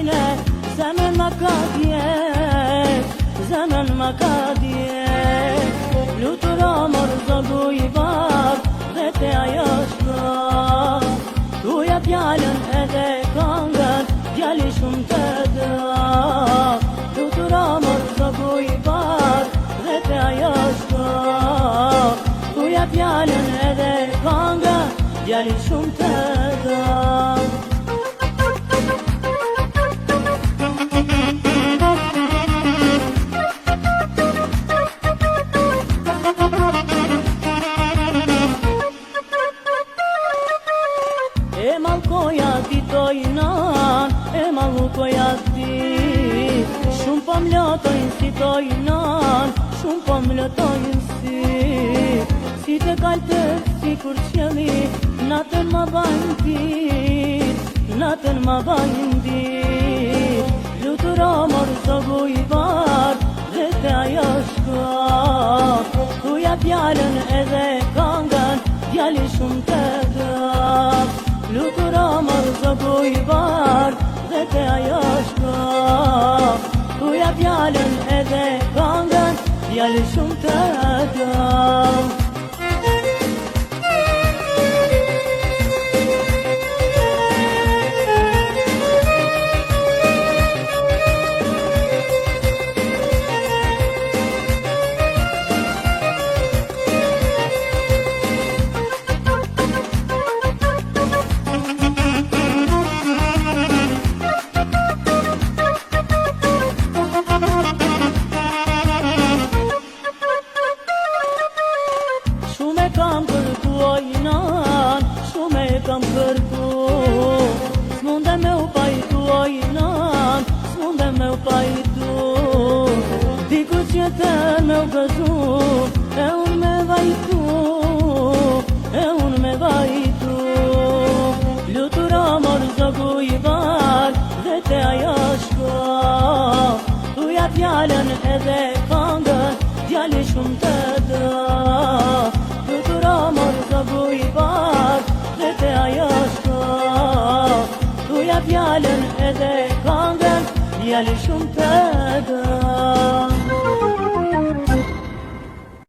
mine, zemën më ka djek, zemën më ka djek. Lutura mor zogu i bab, dhe te ajo shka. Tuja pjallën edhe kongën, djali shumë të dra. Lutura mor zogu i bab, dhe te ajo shka. Tuja pjallën edhe kongën, djali shumë të dra. E malkoja ti tojnan, e malkoja ti. Shumë po mlotojnë si tojnan, shumë po mlotojnë si. Si të kalte, si kur qëli, natën më bajnë dit, natën më bajnë dit. Lutura mor zogu i bar, dhe te ajo shka. Tuja pjallën edhe kongën, djali shumë të dra. Lutura mor zogu i bar, dhe te ajo shka. Tuja pjallën edhe kongën, djali shumë të dra. Kam kërku ojnan, shumë e kam kërku. S'munde me u pajtu ojnan, s'munde me u pajtu. Diku qëtër me u gëzu, e unë me vajtu, e unë me vajtu. Lutura mor zogu i bar, dhe te ajo shka. Tuja pjallën edhe kongën, djali shumë të dra. Lutura mor zogu i bar, dhe te ajo shka. Tuja pjallën edhe kongën, djali shumë të dra.